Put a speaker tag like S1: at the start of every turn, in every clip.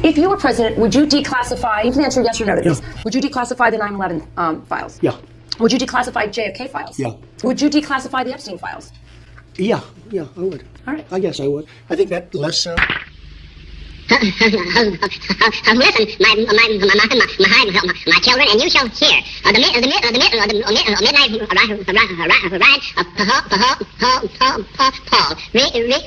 S1: If you were president, would you declassify, you can answer yes or no to this, would you declassify the 9/11 files?
S2: Yeah.
S1: Would you declassify JFK files?
S2: Yeah.
S1: Would you declassify the Epstein files?
S2: Yeah, I would.
S1: All right.
S2: I guess I would. I think that less so.
S3: Listen, my children, and you shall hear the midnight ride of Paul.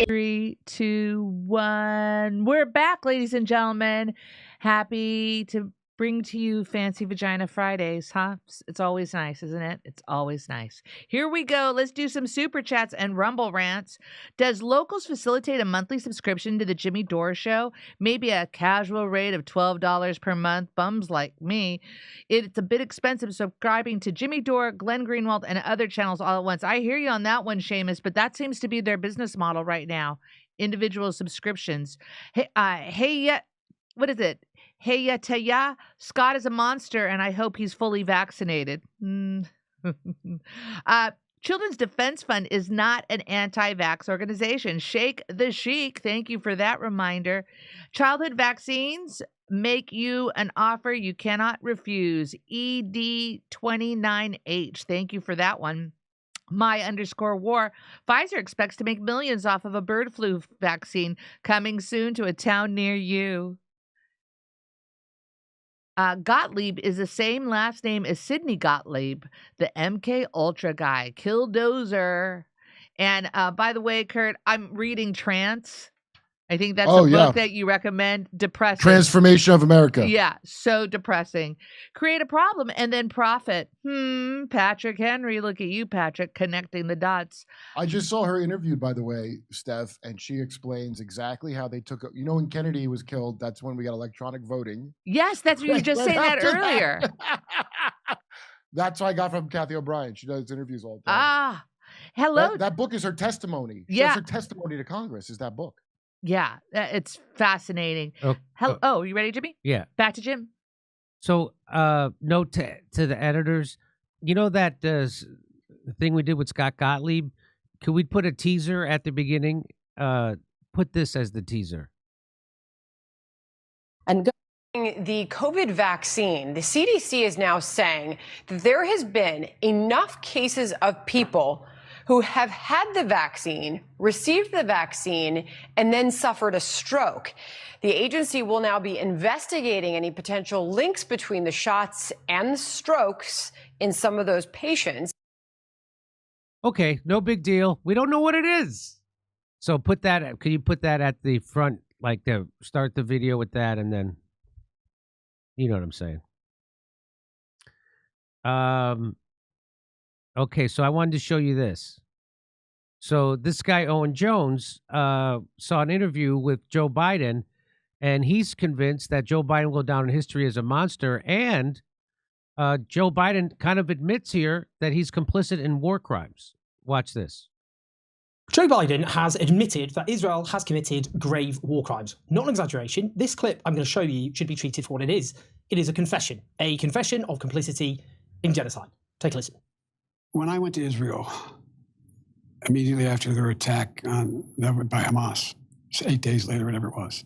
S4: 3, 2, 1. We're back, ladies and gentlemen. Happy to bring to you Fancy Vagina Fridays, huh? It's always nice, isn't it? It's always nice. Here we go. Let's do some super chats and rumble rants. Does Locals facilitate a monthly subscription to the Jimmy Dore Show? Maybe a casual rate of $12 per month. Bums like me. It's a bit expensive subscribing to Jimmy Dore, Glenn Greenwald, and other channels all at once. I hear you on that one, Seamus, but that seems to be their business model right now. Individual subscriptions. Hey, what is it? Hey, Taya, Scott is a monster, and I hope he's fully vaccinated. Children's Defense Fund is not an anti-vax organization. Shake the Sheik, thank you for that reminder. Childhood vaccines make you an offer you cannot refuse. ED29H, thank you for that one. My_war. Pfizer expects to make millions off of a bird flu vaccine coming soon to a town near you. Gottlieb is the same last name as Sidney Gottlieb, the MK Ultra guy, Killdozer. And by the way, Kurt, I'm reading Trance. I think that's a book that you recommend. Depressing.
S5: Transformation of America.
S4: Yeah, so depressing. Create a problem and then profit. Patrick Henry, look at you, Patrick, connecting the dots.
S5: I just saw her interviewed, by the way, Steph, and she explains exactly how they took it. You know, when Kennedy was killed, that's when we got electronic voting.
S4: Yes, that's what you were just saying that earlier.
S5: That's what I got from Kathy O'Brien. She does interviews all the time.
S4: Hello.
S5: That book is her testimony.
S4: That's
S5: her testimony to Congress is that book.
S4: Yeah, it's fascinating. Oh, you ready, Jimmy?
S6: Yeah.
S4: Back to Jim.
S6: So, note to the editors, you know that thing we did with Scott Gottlieb? Could we put a teaser at the beginning? Put this as the teaser.
S7: And the COVID vaccine, the CDC is now saying that there has been enough cases of people who have had the vaccine, received the vaccine, and then suffered a stroke. The agency will now be investigating any potential links between the shots and the strokes in some of those patients.
S6: Okay, no big deal. We don't know what it is. So put that, can you put that at the front, like start the video with that, and then, you know what I'm saying. Okay, so I wanted to show you this. So this guy, Owen Jones, saw an interview with Joe Biden, and he's convinced that Joe Biden will go down in history as a monster, and Joe Biden kind of admits here that he's complicit in war crimes. Watch this.
S8: Joe Biden has admitted that Israel has committed grave war crimes. Not an exaggeration. This clip I'm going to show you should be treated for what it is. It is a confession of complicity in genocide. Take a listen.
S9: When I went to Israel, immediately after their attack by Hamas, 8 days later, whatever it was,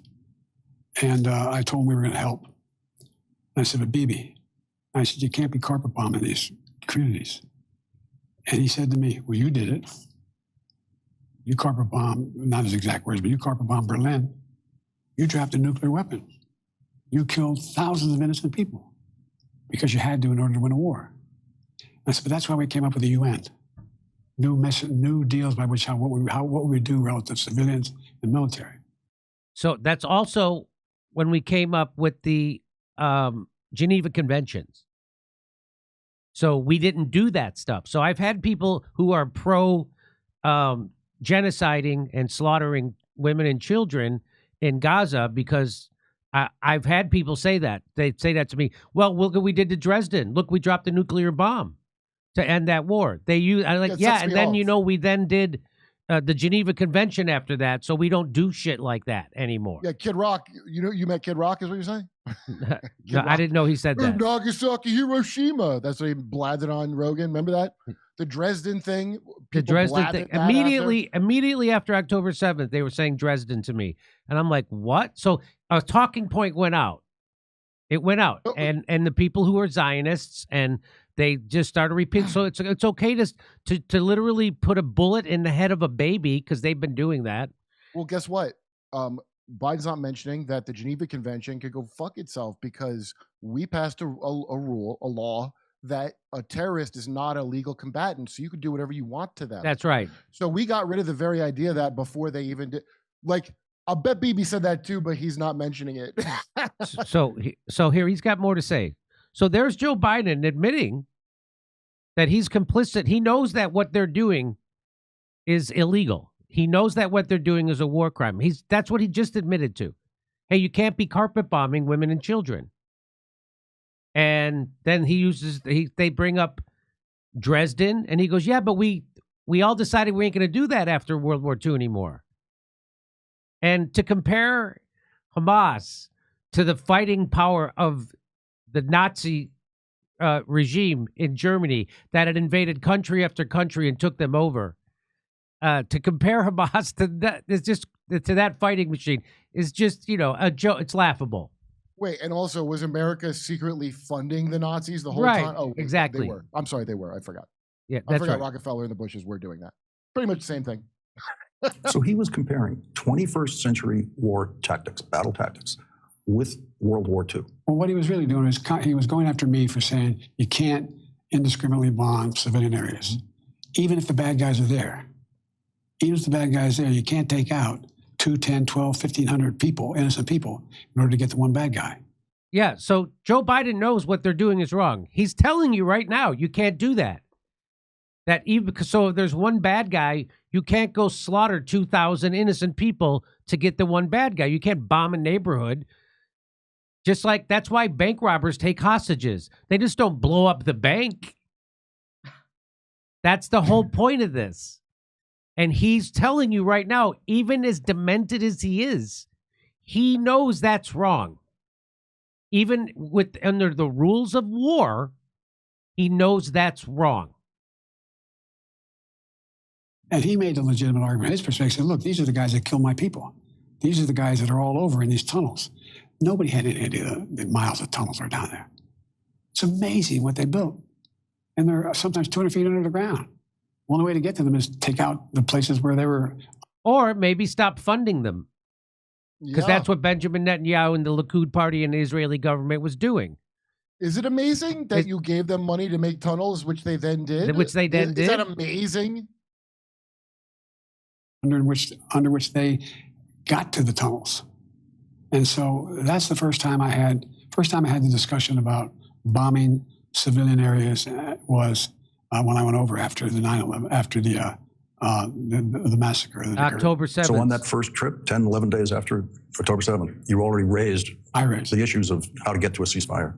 S9: and I told him we were going to help. And I said, but Bibi, I said, you can't be carpet bombing these communities. And he said to me, well, you did it. You carpet bombed, not his exact words, but you carpet bombed Berlin. You dropped a nuclear weapon. You killed thousands of innocent people because you had to in order to win a war. I said, but that's why we came up with the UN. New deals by which what we do relative to civilians and military.
S6: So that's also when we came up with the Geneva Conventions. So we didn't do that stuff. So I've had people who are pro genociding and slaughtering women and children in Gaza because I've had people say that. They say that to me. Well, look what we did to Dresden. Look, we dropped a nuclear bomb to end that war. They use, I'm like, yeah, and then, you know, we then did the Geneva Convention after that, so we don't do shit like that anymore.
S5: Yeah, Kid Rock, you met Kid Rock is what you're saying?
S6: No, I didn't know he said that.
S5: Nagasaki, Hiroshima. That's what he blathered on Rogan. Remember that? the Dresden thing.
S6: The
S5: people
S6: Dresden
S5: blabbed
S6: thing.
S5: at that after.
S6: Immediately after October 7th, they were saying Dresden to me. And I'm like, what? So a talking point went out. It went out. And the people who are Zionists, and they just started repeating. So it's okay to literally put a bullet in the head of a baby, because they've been doing that.
S5: Well, guess what? Biden's not mentioning that the Geneva Convention could go fuck itself, because we passed a law that a terrorist is not a legal combatant, so you could do whatever you want to them.
S6: That's right.
S5: So we got rid of the very idea of that before they even did. Like, I'll bet Bibi said that too, but he's not mentioning it.
S6: So here he's got more to say. So there's Joe Biden admitting that he's complicit. He knows that what they're doing is illegal. He knows that what they're doing is a war crime. That's what he just admitted to. Hey, you can't be carpet bombing women and children. And then they bring up Dresden, and he goes, yeah, but we all decided we ain't going to do that after World War II anymore. And to compare Hamas to the fighting power of the Nazi regime in Germany that had invaded country after country and took them over, to compare Hamas to that is just to that fighting machine is just, a joke. It's laughable.
S5: Wait, and also, was America secretly funding the Nazis the whole
S6: Right,
S5: time? Oh,
S6: exactly.
S5: They were. I'm sorry, they were. I forgot.
S6: Yeah,
S5: I
S6: that's
S5: forgot
S6: right.
S5: Rockefeller and the Bushes were doing that. Pretty much the same thing.
S10: So he was comparing 21st century war tactics, battle tactics, with World War II.
S9: Well, what he was really doing is he was going after me for saying you can't indiscriminately bomb civilian areas, even if the bad guys are there. Even if the bad guys are there, you can't take out 2, 10, 12, 1,500 people, innocent people, in order to get the one bad guy.
S6: Yeah, so Joe Biden knows what they're doing is wrong. He's telling you right now, you can't do that. So if there's one bad guy, you can't go slaughter 2,000 innocent people to get the one bad guy. You can't bomb a neighborhood. Just like that's why bank robbers take hostages. They just don't blow up the bank. That's the whole point of this. And he's telling you right now, even as demented as he is, he knows that's wrong. Even under the rules of war, he knows that's wrong.
S9: And he made a legitimate argument. His perspective said, look, these are the guys that kill my people. These are the guys that are all over in these tunnels. Nobody had any idea the miles of tunnels are down there. It's amazing what they built. And they're sometimes 200 feet under the ground. Only way to get to them is take out the places where they were.
S6: Or maybe stop funding them. Because that's what Benjamin Netanyahu and the Likud party and the Israeli government was doing.
S5: Is it amazing that you gave them money to make tunnels, which they then did?
S6: Which they then did?
S5: Is that amazing?
S9: Under which they got to the tunnels. And so that's the first time I had the discussion about bombing civilian areas was when I went over after the 9/11, after the massacre.
S6: October 7th.
S10: So on that first trip, 10, 11 days after October 7th, you already raised the issues of how to get to a ceasefire.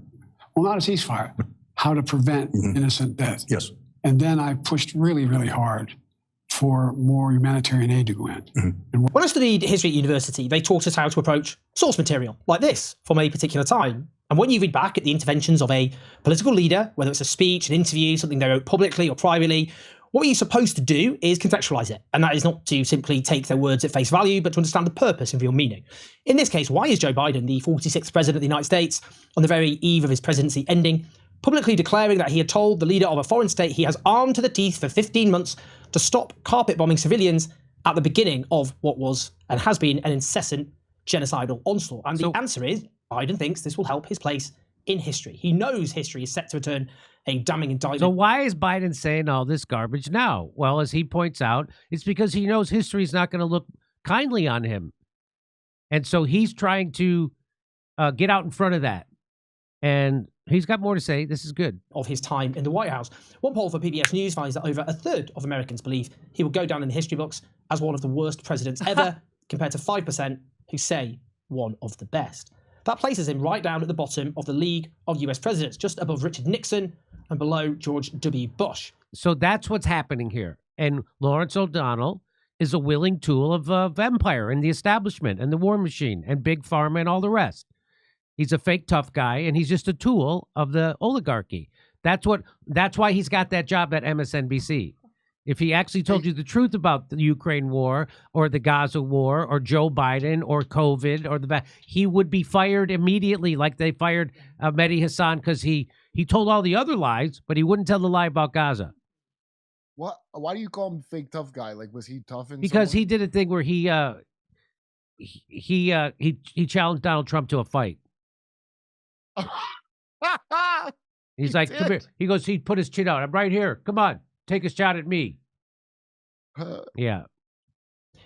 S9: Well, not a ceasefire, how to prevent innocent death.
S10: Yes.
S9: And then I pushed really, really hard for more humanitarian aid to go in.
S8: When I studied history at university, they taught us how to approach source material like this from a particular time. And when you read back at the interventions of a political leader, whether it's a speech, an interview, something they wrote publicly or privately, what you're supposed to do is contextualize it. And that is not to simply take their words at face value, but to understand the purpose and real meaning. In this case, why is Joe Biden, the 46th president of the United States, on the very eve of his presidency ending, publicly declaring that he had told the leader of a foreign state he has armed to the teeth for 15 months to stop carpet bombing civilians at the beginning of what was and has been an incessant genocidal onslaught? And the answer is, Biden thinks this will help his place in history. He knows history is set to return a damning indictment.
S6: So why is Biden saying all this garbage now? Well, as he points out, it's because he knows history is not going to look kindly on him. And so he's trying to get out in front of that. And he's got more to say. This is good.
S8: Of his time in the White House. One poll for PBS News finds that over a third of Americans believe he will go down in the history books as one of the worst presidents ever, compared to 5% who say one of the best. That places him right down at the bottom of the league of US presidents, just above Richard Nixon and below George W. Bush.
S6: So that's what's happening here. And Lawrence O'Donnell is a willing tool of empire and the establishment and the war machine and big pharma and all the rest. He's a fake tough guy, and he's just a tool of the oligarchy. That's why he's got that job at MSNBC. If he actually told you the truth about the Ukraine war or the Gaza war or Joe Biden or COVID or he would be fired immediately, like they fired Mehdi Hassan because he told all the other lies, but he wouldn't tell the lie about Gaza.
S5: What? Why do you call him fake tough guy? Like, was he tough in?
S6: Because he did a thing where he challenged Donald Trump to a fight. He's like, come here. He goes, he put his chin out. I'm right here. Come on, take a shot at me. Yeah.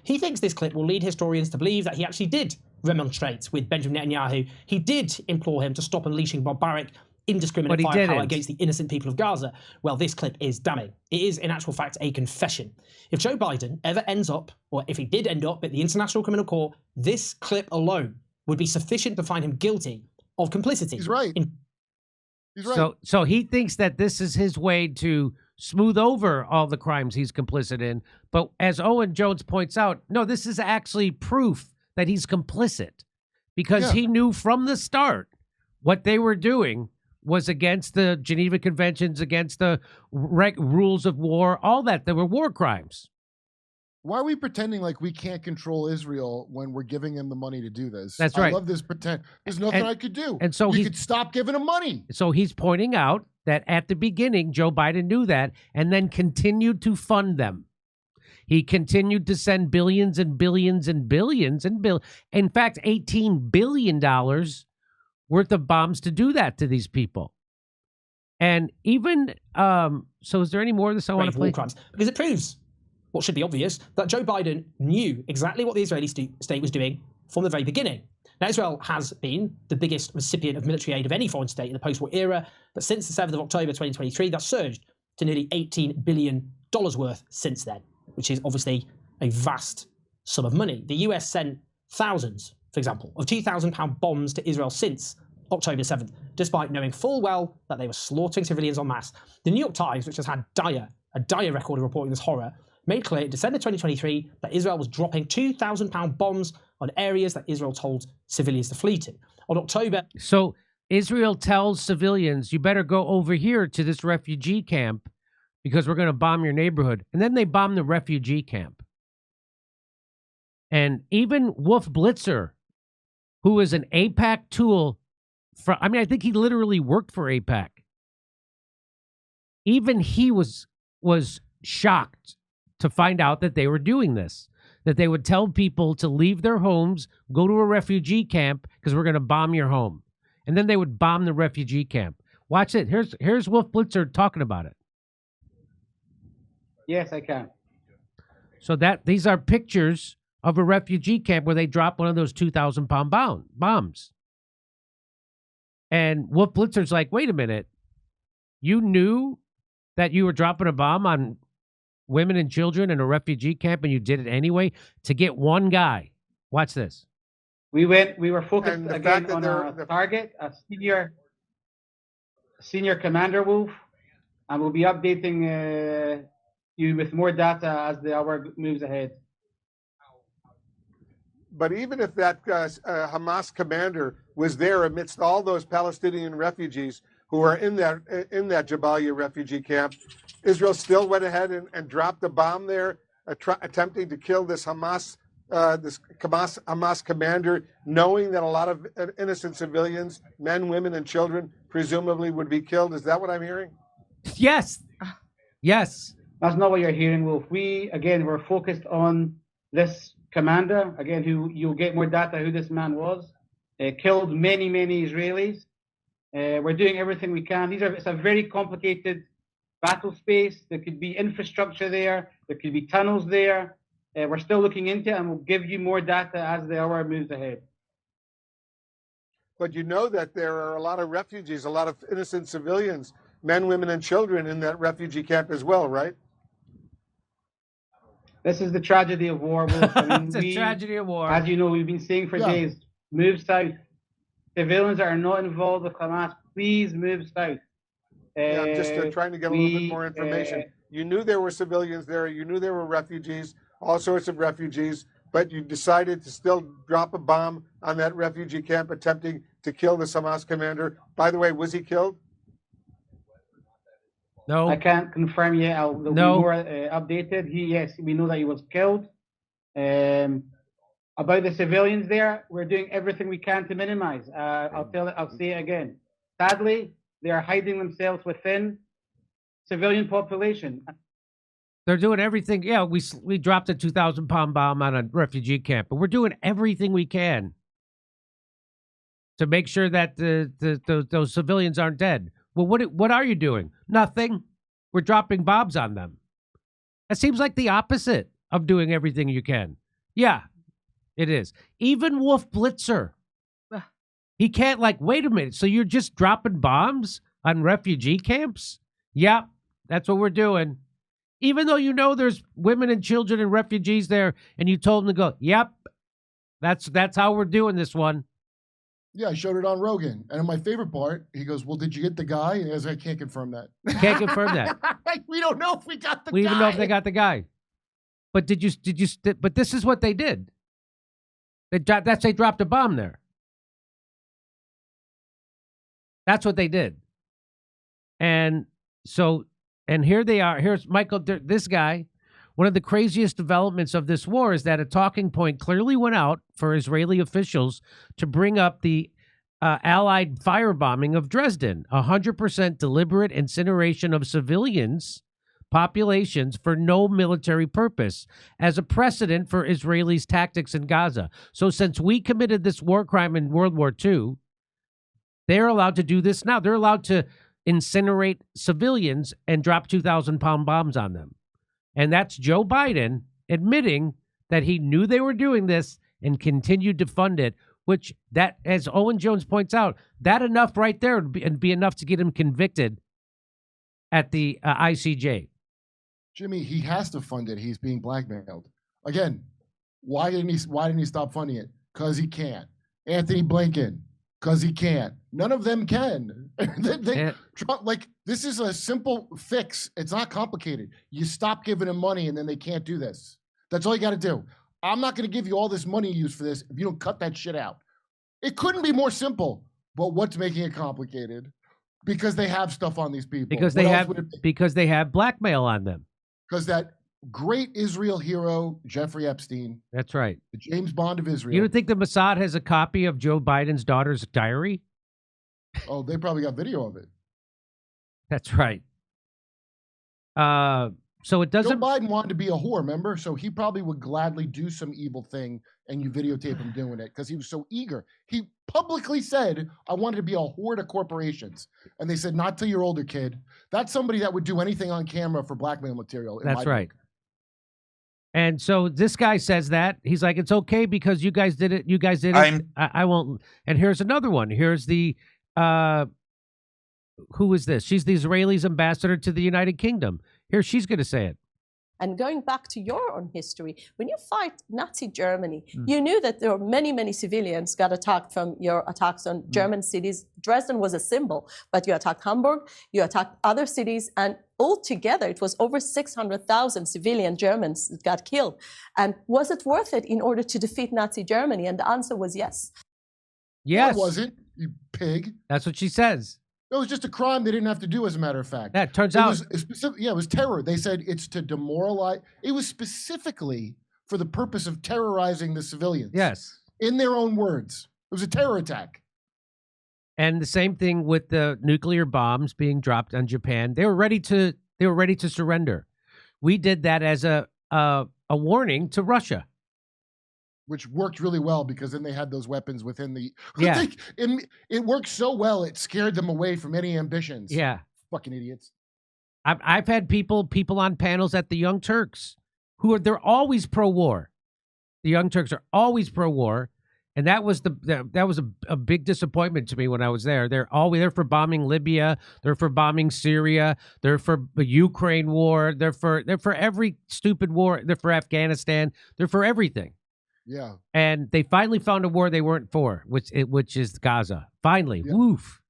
S8: He thinks this clip will lead historians to believe that he actually did remonstrate with Benjamin Netanyahu. He did implore him to stop unleashing barbaric, indiscriminate firepower against the innocent people of Gaza. Well, this clip is damning. It is, in actual fact, a confession. If Joe Biden ever ends up, or if he did end up at the International Criminal Court, this clip alone would be sufficient to find him guilty of complicity.
S5: He's right. He's right.
S6: So he thinks that this is his way to smooth over all the crimes he's complicit in. But as Owen Jones points out, no, this is actually proof that he's complicit because he knew from the start what they were doing was against the Geneva Conventions, against the rules of war, all that. There were war crimes.
S5: Why are we pretending like we can't control Israel when we're giving him the money to do this?
S6: That's right.
S5: I love this pretend. There's nothing I could do.
S6: And so
S5: you could stop giving him money.
S6: So he's pointing out that at the beginning, Joe Biden knew that and then continued to fund them. He continued to send billions and billions and billions and in fact, $18 billion worth of bombs to do that to these people. And even, so is there any more of this I want to play?
S8: Crimes, because it proves what should be obvious, that Joe Biden knew exactly what the Israeli state was doing from the very beginning. Now, Israel has been the biggest recipient of military aid of any foreign state in the post-war era, but since the 7th of October 2023, that's surged to nearly $18 billion worth since then, which is obviously a vast sum of money. The US sent thousands, for example, of £2,000 bombs to Israel since October 7th, despite knowing full well that they were slaughtering civilians en masse. The New York Times, which has had a dire record of reporting this horror, made clear in December 2023 that Israel was dropping £2,000 bombs on areas that Israel told civilians to flee to. On October...
S6: So Israel tells civilians, you better go over here to this refugee camp because we're going to bomb your neighborhood. And then they bomb the refugee camp. And even Wolf Blitzer, who is an AIPAC tool, I think he literally worked for AIPAC. Even he was shocked to find out that they were doing this, that they would tell people to leave their homes, go to a refugee camp because we're going to bomb your home. And then they would bomb the refugee camp. Watch it. Here's Wolf Blitzer talking about it.
S11: Yes, I can.
S6: So these are pictures of a refugee camp where they dropped one of those 2,000-pound bombs. And Wolf Blitzer's like, wait a minute. You knew that you were dropping a bomb on women and children in a refugee camp, and you did it anyway to get one guy. Watch this.
S11: We were focused again on our target, a senior commander, Wolf, and we'll be updating you with more data as the hour moves ahead.
S12: But even if that Hamas commander was there amidst all those Palestinian refugees who are in that Jabalia refugee camp, Israel still went ahead and dropped a bomb there, attempting to kill this Hamas commander, knowing that a lot of innocent civilians, men, women, and children, presumably would be killed. Is that what I'm hearing?
S6: Yes. Yes.
S11: That's not what you're hearing, Wolf. We're focused on this commander, again, who you'll get more data who this man was. Killed many, many Israelis. We're doing everything we can. It's a very complicated battle space. There could be infrastructure there. There could be tunnels there. We're still looking into it, and we'll give you more data as the hour moves ahead.
S12: But you know that there are a lot of refugees, a lot of innocent civilians, men, women, and children in that refugee camp as well, right?
S11: This is the tragedy of war, Wolf.
S6: It's a tragedy of war.
S11: As you know, we've been saying for days, move south. Civilians that are not involved with Hamas, please move south.
S12: I'm just trying to get a little bit more information. You knew there were civilians there. You knew there were refugees, all sorts of refugees, but you decided to still drop a bomb on that refugee camp, attempting to kill the Hamas commander. By the way, was he killed?
S11: I can't confirm yet. I'll be more updated. Yes, we know that he was killed. About the civilians there, we're doing everything we can to minimize. I'll say it again. Sadly, they are hiding themselves within civilian population.
S6: They're doing everything. Yeah, we dropped a 2,000-pound bomb on a refugee camp, but we're doing everything we can to make sure that those civilians aren't dead. Well, what are you doing? Nothing. We're dropping bombs on them. That seems like the opposite of doing everything you can. Yeah, it is. Even Wolf Blitzer, he can't wait a minute. So you're just dropping bombs on refugee camps? Yeah, that's what we're doing. Even though you know there's women and children and refugees there, and you told them to go, yep, that's how we're doing this one.
S5: Yeah, I showed it on Rogan. And in my favorite part, he goes, well, did you get the guy? And he goes, I can't confirm that.
S6: Can't confirm that.
S5: We don't know if we got the guy.
S6: We even know if they got the guy. But but this is what they did. They dropped a bomb there. That's what they did. And here they are. Here's Michael, this guy. One of the craziest developments of this war is that a talking point clearly went out for Israeli officials to bring up the Allied firebombing of Dresden, 100% deliberate incineration of civilians, populations for no military purpose, as a precedent for Israelis' tactics in Gaza. So since we committed this war crime in World War II, they're allowed to do this now. They're allowed to incinerate civilians and drop 2,000-pound bombs on them. And that's Joe Biden admitting that he knew they were doing this and continued to fund it, which that, as Owen Jones points out, that enough right there would be enough to get him convicted at the ICJ.
S5: Jimmy, he has to fund it. He's being blackmailed. Again, why didn't he stop funding it? Because he can't. Anthony Blinken, because he can't. None of them can. This is a simple fix. It's not complicated. You stop giving them money and then they can't do this. That's all you got to do. I'm not going to give you all this money you use for this if you don't cut that shit out. It couldn't be more simple. But what's making it complicated? Because they have stuff on these people.
S6: Because they have blackmail on them.
S5: Because that great Israel hero, Jeffrey Epstein.
S6: That's right.
S5: The James Bond of Israel.
S6: You don't think the Mossad has a copy of Joe Biden's daughter's diary?
S5: Oh, they probably got video of it.
S6: That's right. So it doesn't.
S5: Joe Biden wanted to be a whore, remember? So he probably would gladly do some evil thing and you videotape him doing it because he was so eager. He publicly said, I wanted to be a whore to corporations. And they said, not till you're older, kid. That's somebody that would do anything on camera for blackmail material.
S6: That's right. And so this guy says that. He's like, it's okay because you guys did it. You guys did it. I won't. And here's another one. Here's the, who is this? She's the Israelis' ambassador to the United Kingdom. Here, she's going to say it.
S13: And going back to your own history, when you fight Nazi Germany, you knew that there were many, many civilians got attacked from your attacks on German cities. Dresden was a symbol, but you attacked Hamburg, you attacked other cities, and altogether it was over 600,000 civilian Germans that got killed. And was it worth it in order to defeat Nazi Germany? And the answer was yes.
S6: Yes.
S5: No, it wasn't, you pig.
S6: That's what she says.
S5: It was just a crime they didn't have to do, as a matter of fact.
S6: That turns out.
S5: It was terror. They said it's to demoralize. It was specifically for the purpose of terrorizing the civilians.
S6: Yes.
S5: In their own words. It was a terror attack.
S6: And the same thing with the nuclear bombs being dropped on Japan. They were ready to surrender. We did that as a warning to Russia.
S5: Which worked really well because then they had those weapons within the.
S6: Yeah.
S5: It worked so well it scared them away from any ambitions.
S6: Yeah.
S5: Fucking idiots.
S6: I've had people on panels at the Young Turks they're always pro-war. The Young Turks are always pro-war, and that was a big disappointment to me when I was there. They're for bombing Libya. They're for bombing Syria. They're for the Ukraine war. They're for every stupid war. They're for Afghanistan. They're for everything.
S5: Yeah.
S6: And they finally found a war they weren't for, which is Gaza. Finally. Yeah. Woof.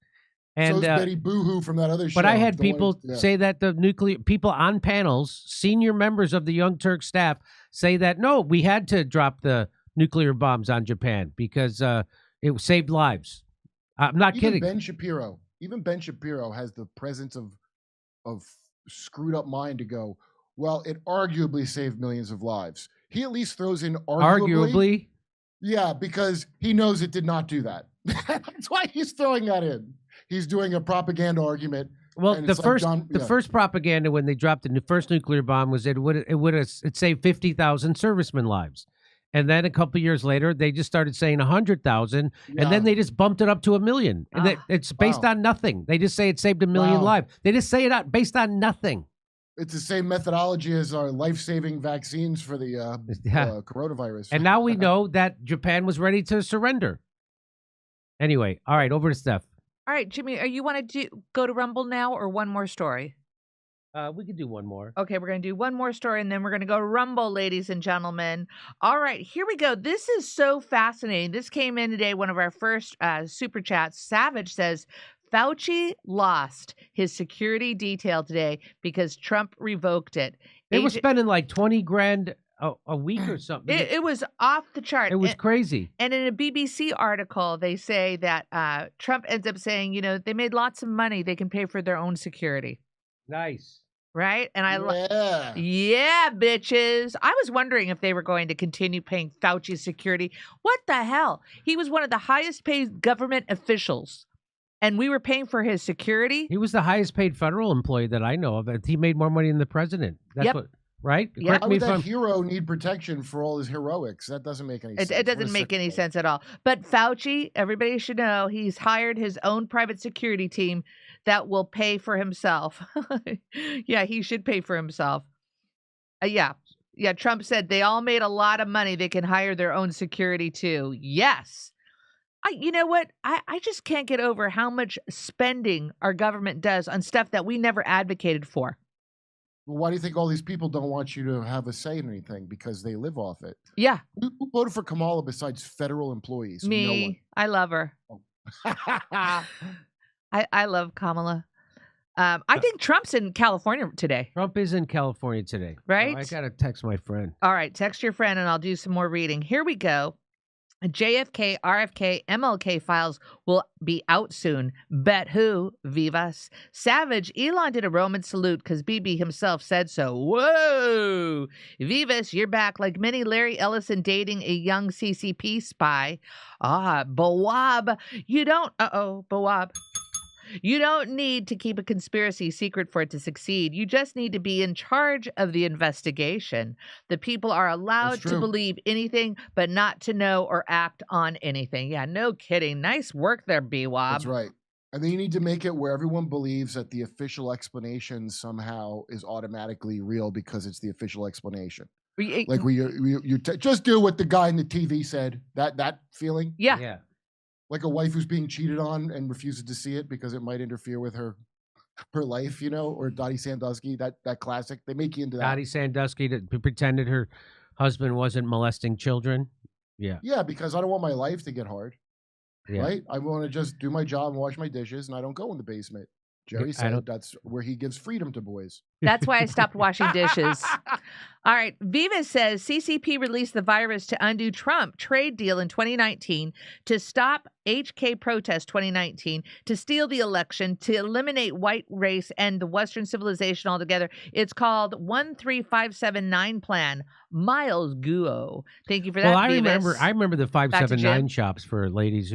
S6: And
S5: so Betty Boohoo from that other show.
S6: But I had people say that the nuclear people on panels, senior members of the Young Turk staff, say that no, we had to drop the nuclear bombs on Japan because it saved lives. I'm not kidding.
S5: Even Ben Shapiro has the presence of screwed up mind to go, well, it arguably saved millions of lives. He at least throws in arguably. Yeah, because he knows it did not do that. That's why he's throwing that in. He's doing a propaganda argument.
S6: Well, the first propaganda when they dropped the first nuclear bomb was it saved 50,000 servicemen lives. And then a couple of years later, they just started saying 100,000, and then they just bumped it up to 1 million. And it's based on nothing. They just say it saved 1 million lives. They just say it out based on nothing.
S5: It's the same methodology as our life-saving vaccines for the coronavirus.
S6: And now we know that Japan was ready to surrender. Anyway, all right, over to Steph.
S4: All right, Jimmy, you want to go to Rumble now or one more story?
S6: We could do one more.
S4: Okay, we're going to do one more story, and then we're going to go to Rumble, ladies and gentlemen. All right, here we go. This is so fascinating. This came in today, one of our first super chats. Savage says, Fauci lost his security detail today because Trump revoked it.
S6: They were spending like 20 grand a week or something.
S4: It was off the chart.
S6: It was crazy.
S4: And in a BBC article, they say that Trump ends up saying, you know, they made lots of money. They can pay for their own security.
S6: Nice.
S4: Right? And yeah, bitches. I was wondering if they were going to continue paying Fauci's security. What the hell? He was one of the highest paid government officials. And we were paying for his security.
S6: He was the highest paid federal employee that I know of. He made more money than the president. That's what, right?
S5: Why would that hero need protection for all his heroics? That doesn't make any sense.
S4: It doesn't make any sense at all. But Fauci, everybody should know, he's hired his own private security team that will pay for himself. Yeah, he should pay for himself. Yeah, Trump said they all made a lot of money. They can hire their own security too. Yes. You know what? I just can't get over how much spending our government does on stuff that we never advocated for.
S5: Well, why do you think all these people don't want you to have a say in anything? Because they live off it.
S4: Yeah.
S5: Who voted for Kamala besides federal employees?
S4: Me.
S5: No one.
S4: I love her. Oh. I love Kamala. I think Trump's in California today.
S6: Trump is in California today.
S4: Right?
S6: I got to text my friend.
S4: All right. Text your friend and I'll do some more reading. Here we go. JFK, RFK, MLK files will be out soon. Bet who? Vivas. Savage, Elon did a Roman salute because Bibi himself said so. Whoa! Vivas, you're back like many Larry Ellison dating a young CCP spy. Bawab. Bawab. You don't need to keep a conspiracy secret for it to succeed. You just need to be in charge of the investigation. The people are allowed to believe anything, but not to know or act on anything. Yeah, no kidding. Nice work there, B-Wob.
S5: That's right. And then you need to make it where everyone believes that the official explanation somehow is automatically real because it's the official explanation. Like you just do what the guy in the TV said. That feeling?
S4: Yeah.
S5: Like a wife who's being cheated on and refuses to see it because it might interfere with her life, you know, or Dottie Sandusky, that classic. They make you into that.
S6: Dottie Sandusky that pretended her husband wasn't molesting children. Yeah.
S5: Yeah, because I don't want my life to get hard. Yeah. Right? I want to just do my job and wash my dishes, and I don't go in the basement. Jerry said that's where he gives freedom to boys.
S4: That's why I stopped washing dishes. All right. Viva says CCP released the virus to undo Trump trade deal in 2019, to stop HK protest 2019, to steal the election, to eliminate white race and the Western civilization altogether. It's called 13579 plan. Miles Guo. Thank you for that.
S6: Well, I remember the 579 shops for ladies